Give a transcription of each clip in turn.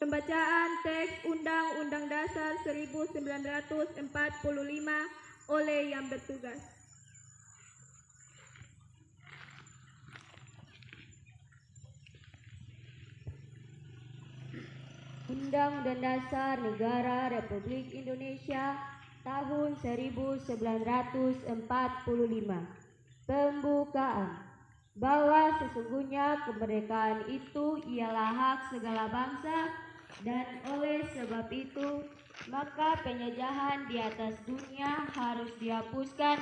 Pembacaan teks Undang-Undang Dasar 1945 oleh yang bertugas. Undang-Undang Dasar Negara Republik Indonesia tahun 1945. Pembukaan. Bahwa sesungguhnya kemerdekaan itu ialah hak segala bangsa, dan oleh sebab itu maka penjajahan di atas dunia harus dihapuskan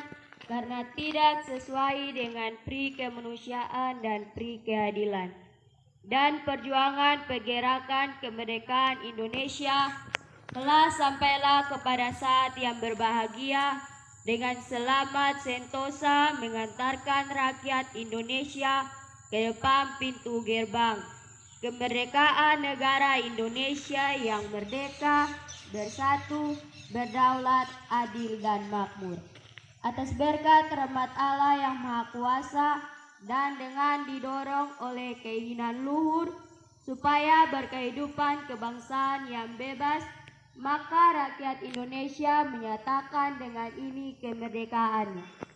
karena tidak sesuai dengan pri kemanusiaan dan pri keadilan. Dan perjuangan pergerakan kemerdekaan Indonesia telah sampailah kepada saat yang berbahagia dengan selamat sentosa mengantarkan rakyat Indonesia ke depan pintu gerbang kemerdekaan negara Indonesia yang merdeka, bersatu, berdaulat, adil, dan makmur. Atas berkat rahmat Allah yang Maha Kuasa dan dengan didorong oleh keinginan luhur supaya berkehidupan kebangsaan yang bebas, maka rakyat Indonesia menyatakan dengan ini kemerdekaannya.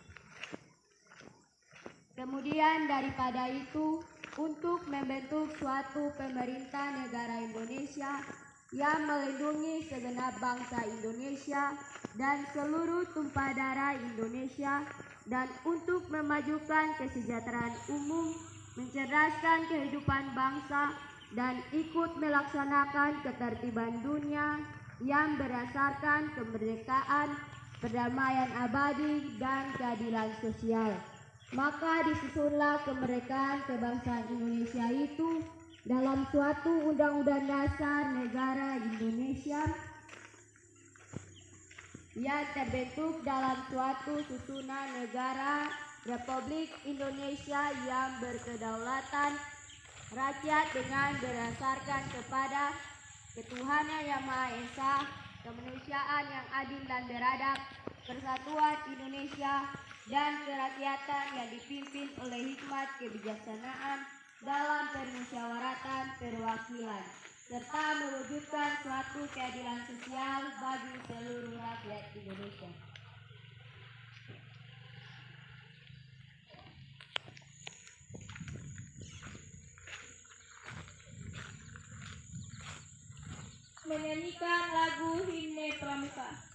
Kemudian daripada itu, untuk membentuk suatu pemerintah negara Indonesia yang melindungi segenap bangsa Indonesia dan seluruh tumpah darah Indonesia, dan untuk memajukan kesejahteraan umum, mencerdaskan kehidupan bangsa, dan ikut melaksanakan ketertiban dunia yang berdasarkan kemerdekaan, perdamaian abadi, dan keadilan sosial. Maka disusunlah kemerdekaan kebangsaan Indonesia itu dalam suatu undang-undang dasar negara Indonesia yang terbentuk dalam suatu susunan negara Republik Indonesia yang berkedaulatan rakyat dengan berdasarkan kepada ketuhanan yang Maha Esa, kemanusiaan yang adil dan beradab, persatuan Indonesia, dan kerakyatan yang dipimpin oleh hikmat kebijaksanaan dalam permusyawaratan perwakilan, serta mewujudkan suatu keadilan sosial bagi seluruh rakyat Indonesia. Menyanyikan lagu Himne Pramuka.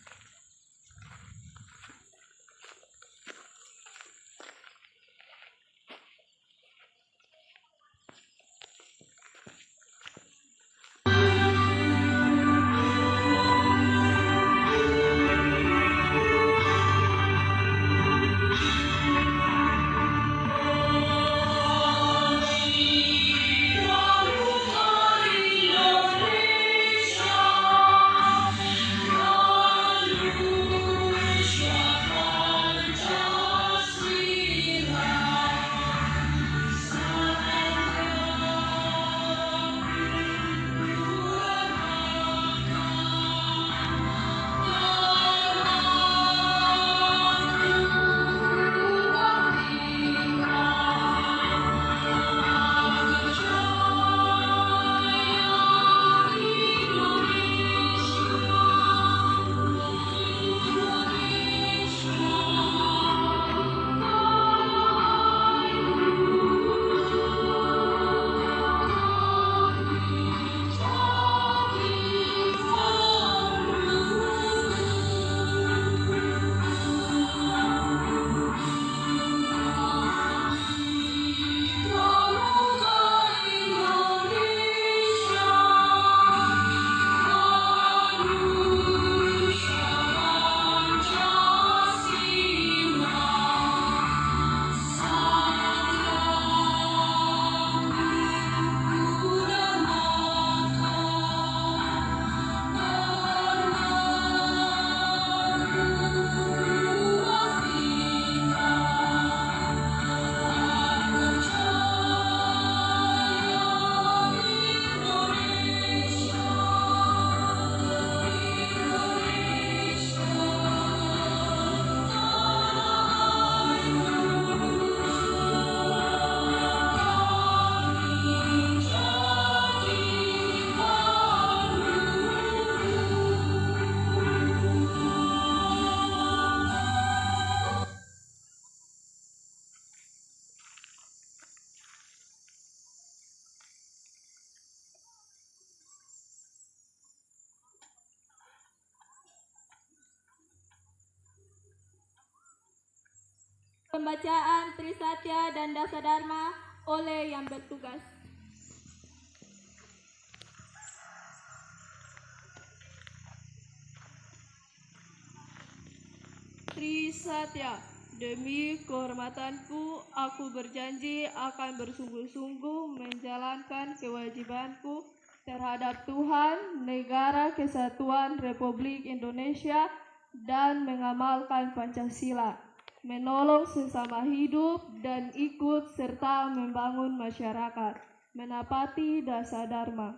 Pembacaan Trisatya dan Dasadharma oleh yang bertugas. Trisatya. Demi kehormatanku, aku berjanji akan bersungguh-sungguh menjalankan kewajibanku terhadap Tuhan, Negara Kesatuan Republik Indonesia, dan mengamalkan Pancasila, menolong sesama hidup, dan ikut serta membangun masyarakat, menapati Dasadharma.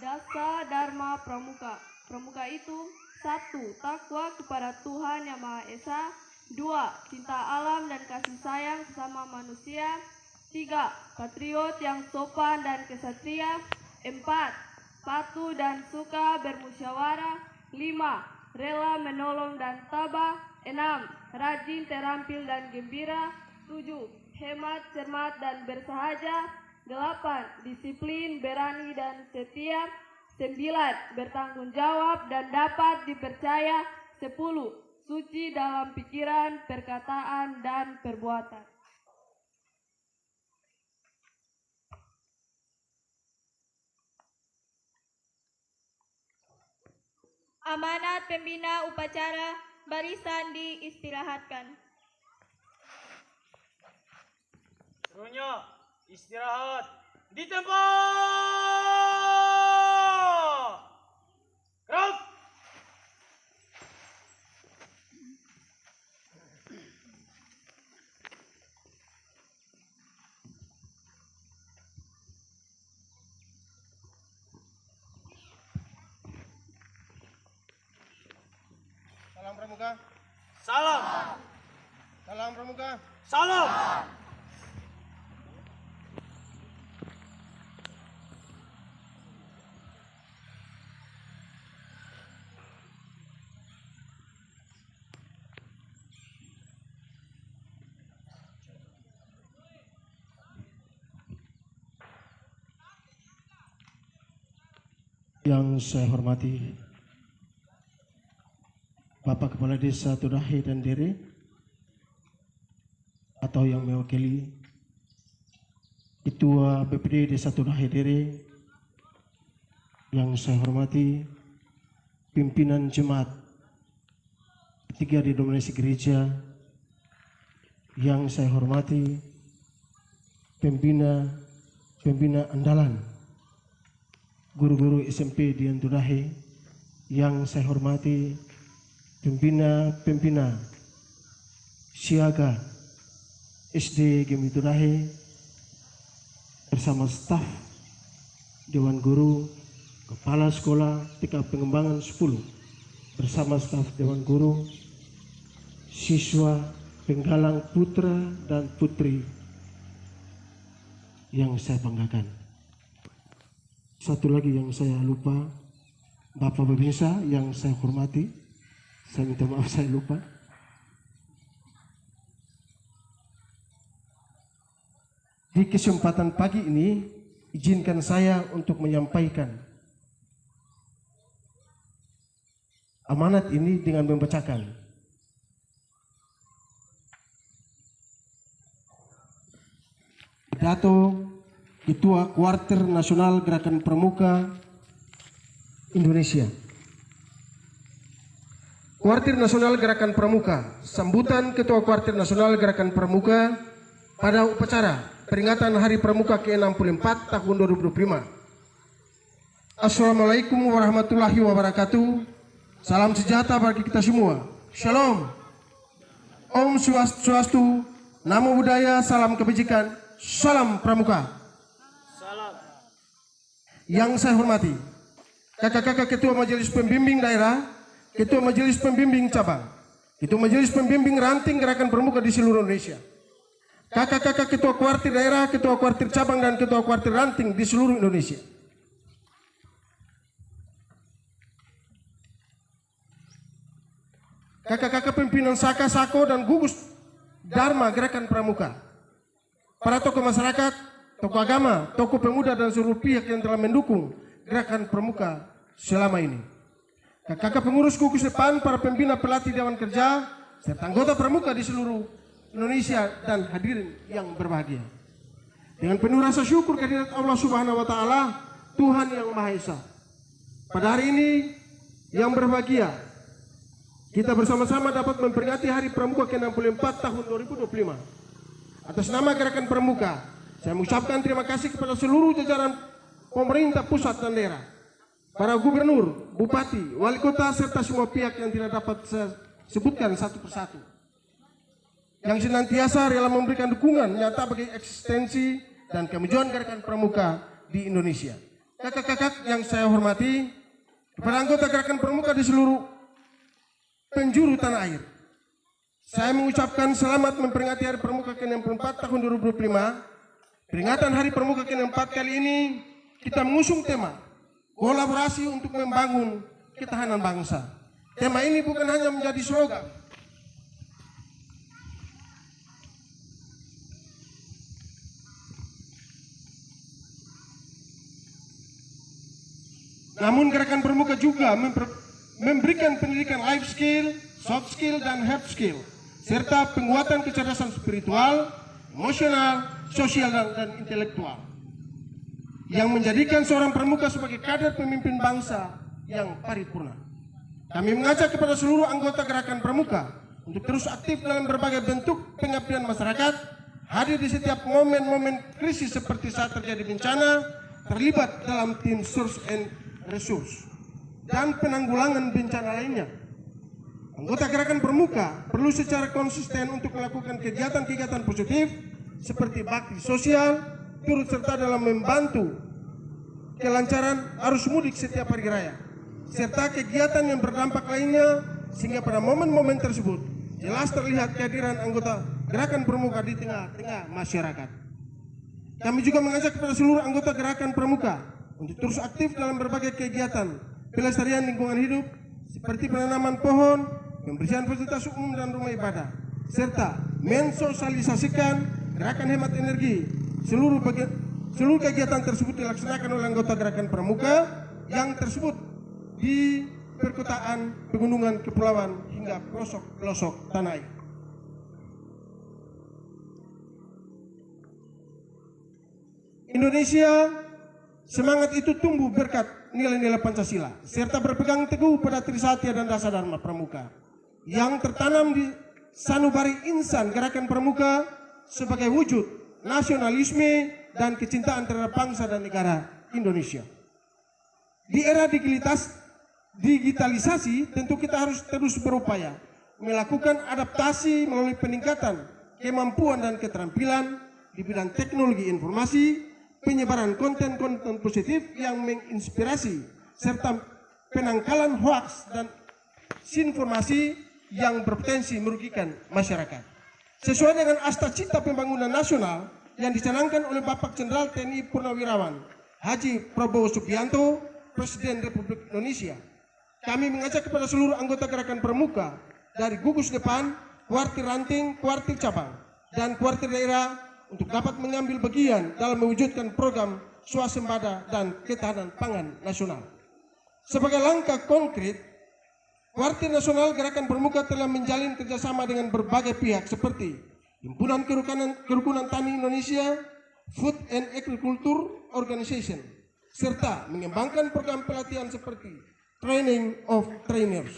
Dasadharma Pramuka. Pramuka itu: 1. Takwa kepada Tuhan Yang Maha Esa. 2. Cinta alam dan kasih sayang sesama manusia. 3. Patriot yang sopan dan kesatria. 4. Patuh dan suka bermusyawarah. 5. Rela menolong dan tabah. 6. Rajin, terampil dan gembira. 7. Hemat, cermat dan bersahaja. 8. Disiplin, berani dan setia. 9. Bertanggung jawab dan dapat dipercaya. 10. Suci dalam pikiran, perkataan, dan perbuatan. Amanat pembina upacara, barisan diistirahatkan. Serunya istirahat di tempat. Gerak. Salam Pramuka. Salam. Salam Pramuka. Salam. Yang saya hormati Bapak Kepala Desa Tudahe dan Dere, atau yang mewakili Ketua BPD Desa Tudahe Dere, yang saya hormati pimpinan jemaat ketiga denominasi gereja, yang saya hormati pembina andalan guru-guru SMP di Tudahe, yang saya hormati pembina siaga SD Gemi Tudahe bersama staf Dewan Guru, Kepala Sekolah TK Pengembangan 10 bersama staf Dewan Guru, siswa penggalang putra dan putri yang saya banggakan. Satu lagi yang saya lupa, Bapak Babinsa yang saya hormati, saya minta maaf saya lupa. Di kesempatan pagi ini, izinkan saya untuk menyampaikan amanat ini dengan membacakan pidato Ketua Kuartir Nasional Gerakan Pramuka Indonesia. Kuartir Nasional Gerakan Pramuka, sambutan Ketua Kuartir Nasional Gerakan Pramuka pada upacara peringatan Hari Pramuka ke-64 tahun 2025. Assalamualaikum warahmatullahi wabarakatuh. Salam sejahtera bagi kita semua. Shalom. Om Swastiastu, Namo Buddhaya, salam kebajikan, salam Pramuka. Salam. Yang saya hormati kakak-kakak Ketua Majelis Pembimbing Daerah, Ketua Majelis Pembimbing Cabang, Ketua Majelis Pembimbing Ranting Gerakan Pramuka di seluruh Indonesia, kakak-kakak Ketua Kuartir Daerah, Ketua Kuartir Cabang, dan Ketua Kuartir Ranting di seluruh Indonesia. Kakak-kakak pimpinan Saka, Sako, dan gugus Dharma Gerakan Pramuka, para tokoh masyarakat, tokoh agama, tokoh pemuda, dan seluruh pihak yang telah mendukung Gerakan Pramuka selama ini. kakak pengurus gugus depan, para pembina pelatih Dewan Kerja, serta anggota pramuka di seluruh Indonesia dan hadirin yang berbahagia. Dengan penuh rasa syukur kehadirat Allah Subhanahu wa Ta'ala, Tuhan yang Maha Esa. Pada hari ini yang berbahagia, kita bersama-sama dapat memperingati Hari Pramuka ke-64 tahun 2025. Atas nama Gerakan Pramuka, saya mengucapkan terima kasih kepada seluruh jajaran pemerintah pusat dan daerah, para gubernur, bupati, wali kota, serta semua pihak yang tidak dapat saya sebutkan satu persatu, yang senantiasa rela memberikan dukungan nyata bagi eksistensi dan kemajuan Gerakan Pramuka di Indonesia. Kakak-kakak yang saya hormati, kepada anggota Gerakan Pramuka di seluruh penjuru tanah air, saya mengucapkan selamat memperingati Hari Pramuka ke-64 tahun 2025. Peringatan Hari Pramuka ke-64 kali ini kita mengusung tema kolaborasi untuk membangun ketahanan bangsa. Tema ini bukan hanya menjadi slogan, namun Gerakan Pramuka juga memberikan pendidikan life skill, soft skill, dan hard skill, serta penguatan kecerdasan spiritual, emosional, sosial, dan intelektual, yang menjadikan seorang pramuka sebagai kader pemimpin bangsa yang paripurna. Kami mengajak kepada seluruh anggota Gerakan Pramuka untuk terus aktif dalam berbagai bentuk pengabdian masyarakat, hadir di setiap momen-momen krisis seperti saat terjadi bencana, terlibat dalam tim source and resource, dan penanggulangan bencana lainnya. Anggota Gerakan Pramuka perlu secara konsisten untuk melakukan kegiatan-kegiatan positif seperti bakti sosial, turut serta dalam membantu kelancaran arus mudik setiap hari raya, serta kegiatan yang berdampak lainnya, sehingga pada momen-momen tersebut jelas terlihat kehadiran anggota Gerakan Pramuka di tengah-tengah masyarakat. Kami juga mengajak kepada seluruh anggota Gerakan Pramuka untuk terus aktif dalam berbagai kegiatan pelestarian lingkungan hidup seperti penanaman pohon, pembersihan fasilitas umum dan rumah ibadah, serta mensosialisasikan gerakan hemat energi. Seluruh kegiatan tersebut dilaksanakan oleh anggota Gerakan Pramuka yang tersebut di perkotaan, pegunungan, kepulauan, hingga pelosok-pelosok tanah air. Indonesia semangat itu tumbuh berkat nilai-nilai Pancasila, serta berpegang teguh pada Trisatya dan Dasa Dharma Pramuka yang tertanam di sanubari insan Gerakan Pramuka sebagai wujud nasionalisme dan kecintaan terhadap bangsa dan negara Indonesia. Di era digitalisasi, tentu kita harus terus berupaya melakukan adaptasi melalui peningkatan kemampuan dan keterampilan di bidang teknologi informasi, penyebaran konten-konten positif yang menginspirasi, serta penangkalan hoaks dan disinformasi yang berpotensi merugikan masyarakat. Sesuai dengan Asta Cita Pembangunan Nasional yang dicanangkan oleh Bapak Jenderal TNI Purnawirawan Haji Prabowo Subianto, Presiden Republik Indonesia, kami mengajak kepada seluruh anggota Gerakan Pramuka dari gugus depan, kuartir ranting, kuartir cabang, dan kuartir daerah untuk dapat mengambil bagian dalam mewujudkan program swasembada dan ketahanan pangan nasional. Sebagai langkah konkret, Kuartir Nasional Gerakan Pramuka telah menjalin kerjasama dengan berbagai pihak seperti Himpunan Kerukunan Tani Indonesia, Food and Agriculture Organization, serta mengembangkan program pelatihan seperti Training of Trainers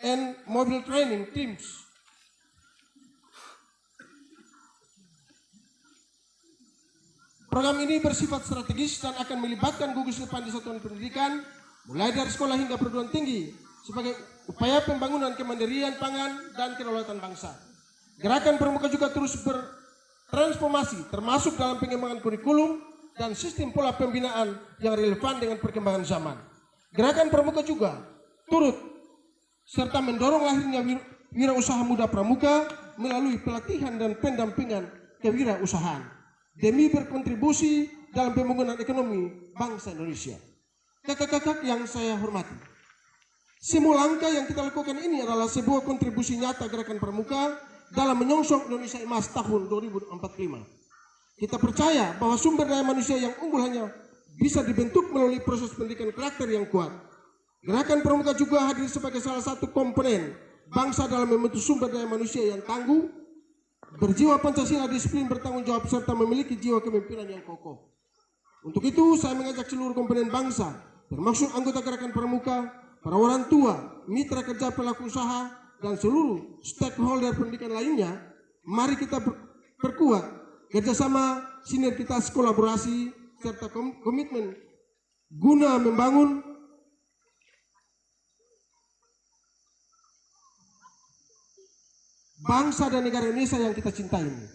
and Mobile Training Teams. Program ini bersifat strategis dan akan melibatkan gugus depan di satuan pendidikan, mulai dari sekolah hingga perguruan tinggi, sebagai upaya pembangunan kemandirian pangan dan kedaulatan bangsa. Gerakan Pramuka juga terus bertransformasi, termasuk dalam pengembangan kurikulum dan sistem pola pembinaan yang relevan dengan perkembangan zaman. Gerakan Pramuka juga turut serta mendorong lahirnya wirausaha muda pramuka melalui pelatihan dan pendampingan kewirausahaan demi berkontribusi dalam pembangunan ekonomi bangsa Indonesia. Kakak-kakak yang saya hormati, semua langkah yang kita lakukan ini adalah sebuah kontribusi nyata Gerakan Pramuka dalam menyongsong Indonesia Emas tahun 2045. Kita percaya bahwa sumber daya manusia yang unggul hanya bisa dibentuk melalui proses pendidikan karakter yang kuat, Gerakan Pramuka juga hadir sebagai salah satu komponen bangsa dalam membentuk sumber daya manusia yang tangguh, berjiwa Pancasila, disiplin, bertanggung jawab, serta memiliki jiwa kepemimpinan yang kokoh. Untuk itu saya mengajak seluruh komponen bangsa, termasuk anggota Gerakan Pramuka, para orang tua, mitra kerja, pelaku usaha, dan seluruh stakeholder pendidikan lainnya, mari kita perkuat kerjasama, sinergitas, kolaborasi, serta komitmen guna membangun bangsa dan negara Indonesia yang kita cintai ini.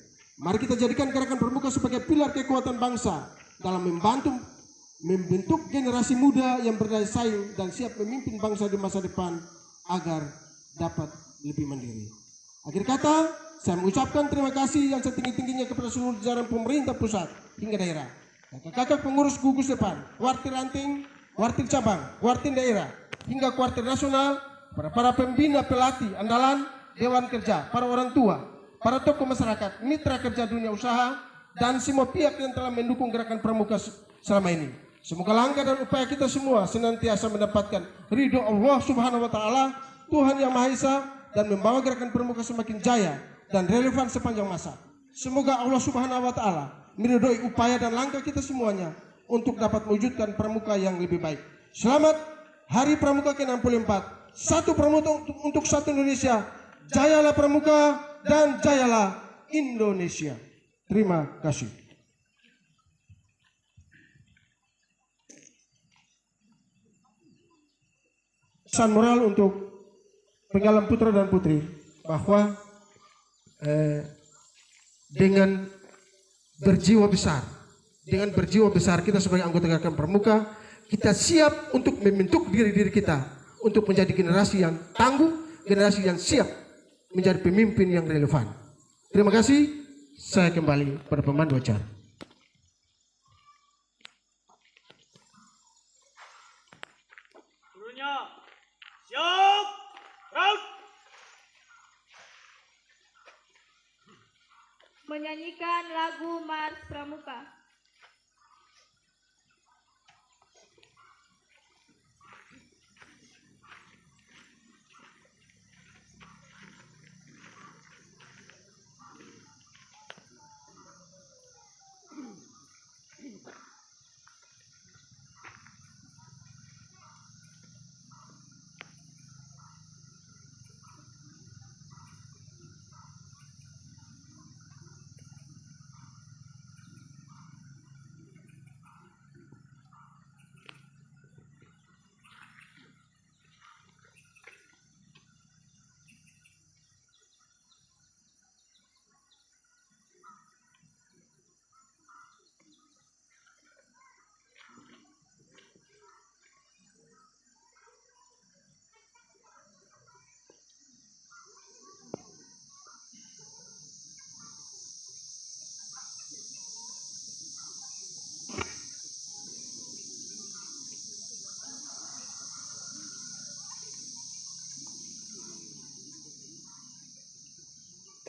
Mari kita jadikan Gerakan Pramuka sebagai pilar kekuatan bangsa dalam membentuk generasi muda yang berdaya saing dan siap memimpin bangsa di masa depan agar dapat lebih mandiri. Akhir kata, saya mengucapkan terima kasih yang setinggi-tingginya kepada seluruh jajaran pemerintah pusat hingga daerah, kakak-kakak pengurus gugus depan, kuartir ranting, kuartir cabang, kuartir daerah, hingga kuartir nasional, para pembina pelatih andalan, dewan kerja, para orang tua, para tokoh masyarakat, mitra kerja dunia usaha, dan semua pihak yang telah mendukung Gerakan Pramuka selama ini. Semoga langkah dan upaya kita semua senantiasa mendapatkan ridho Allah Subhanahu wa Ta'ala, Tuhan Yang Maha Esa, dan membawa Gerakan Pramuka semakin jaya dan relevan sepanjang masa. Semoga Allah Subhanahu wa Ta'ala meridhoi upaya dan langkah kita semuanya untuk dapat mewujudkan Pramuka yang lebih baik. Selamat Hari Pramuka ke-64. Satu Pramuka untuk satu Indonesia. Jayalah Pramuka dan jayalah Indonesia. Terima kasih. Pesan moral untuk penggalan putra dan putri bahwa dengan berjiwa besar kita sebagai anggota Gerakan Pramuka, kita siap untuk membentuk diri kita untuk menjadi generasi yang tangguh, generasi yang siap menjadi pemimpin yang relevan. Terima kasih. Saya kembali pada pemandu acara. Gurunya siap, round. Menyanyikan lagu Mars Pramuka.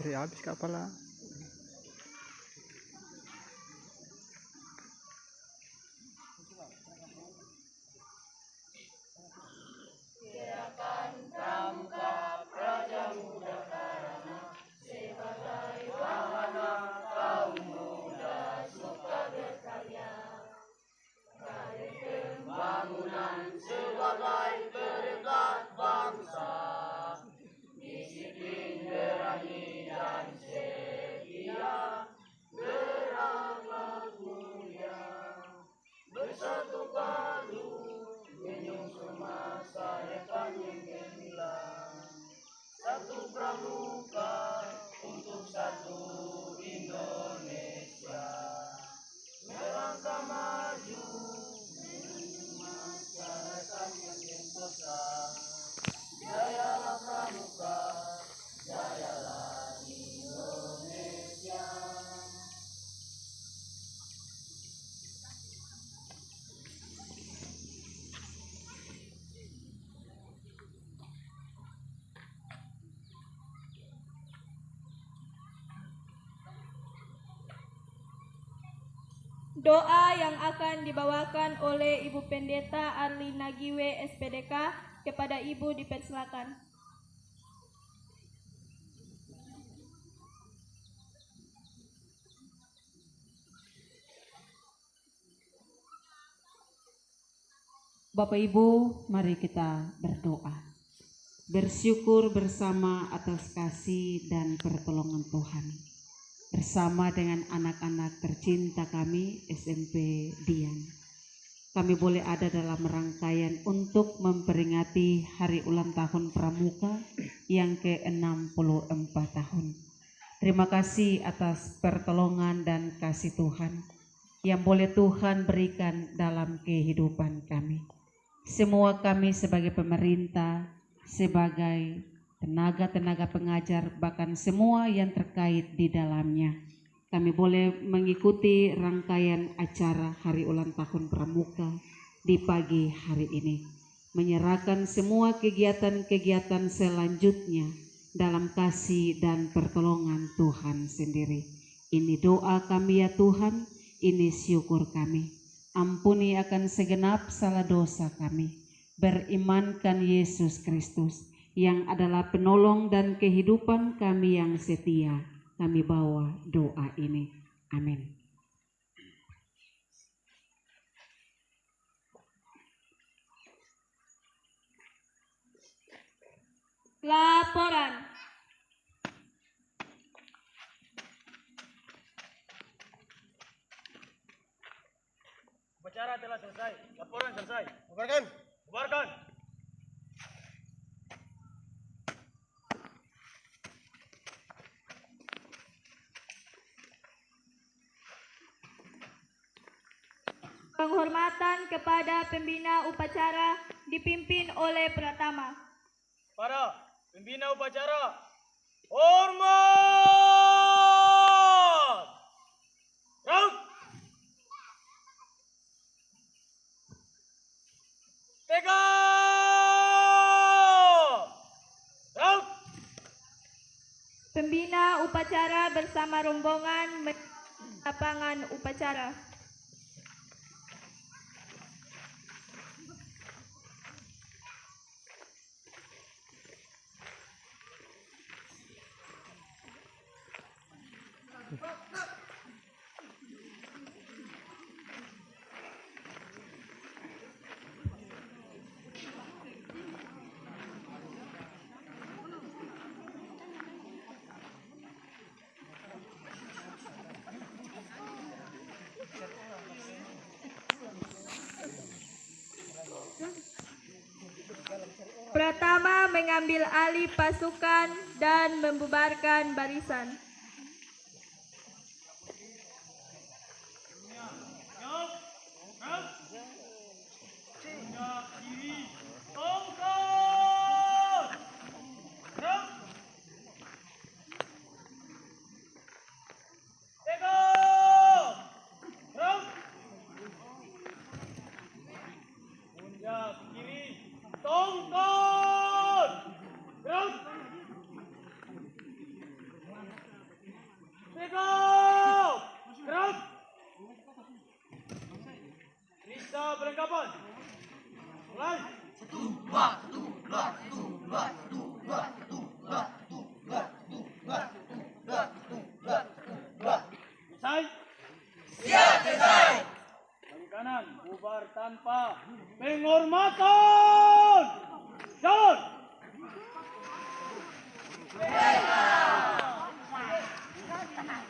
Dari habis kepala. Disiplin, berani, dan Doa yang akan dibawakan oleh Ibu Pendeta Arli Nagiwe SPDK kepada Ibu dipersilakan. Bapak Ibu, mari kita berdoa. Bersyukur bersama atas kasih dan pertolongan Tuhan. Bersama dengan anak-anak tercinta kami SMP Dian. Kami boleh ada dalam rangkaian untuk memperingati hari ulang tahun Pramuka yang ke-64 tahun. Terima kasih atas pertolongan dan kasih Tuhan yang boleh Tuhan berikan dalam kehidupan kami. Semua kami sebagai pemerintah, sebagai tenaga-tenaga pengajar, bahkan semua yang terkait di dalamnya. Kami boleh mengikuti rangkaian acara hari ulang tahun Pramuka di pagi hari ini. Menyerahkan semua kegiatan-kegiatan selanjutnya dalam kasih dan pertolongan Tuhan sendiri. Ini doa kami ya Tuhan, ini syukur kami. Ampuni akan segenap salah dosa kami. Berimankan Yesus Kristus yang adalah penolong dan kehidupan kami yang setia. Kami bawa doa ini. Amin. Laporan. Upacara telah selesai. Laporan selesai. Bubarkan. Bubarkan. Penghormatan kepada pembina upacara dipimpin oleh Pratama. Para pembina upacara, hormat! Raut! Tegak! Raut! Pembina upacara bersama rombongan lapangan upacara. Pratama mengambil alih pasukan dan membubarkan barisan. Perlengkapan. Mulai. Selesai. Siap, selesai. Bagi kanan, bubar tanpa penghormatan. Jalan.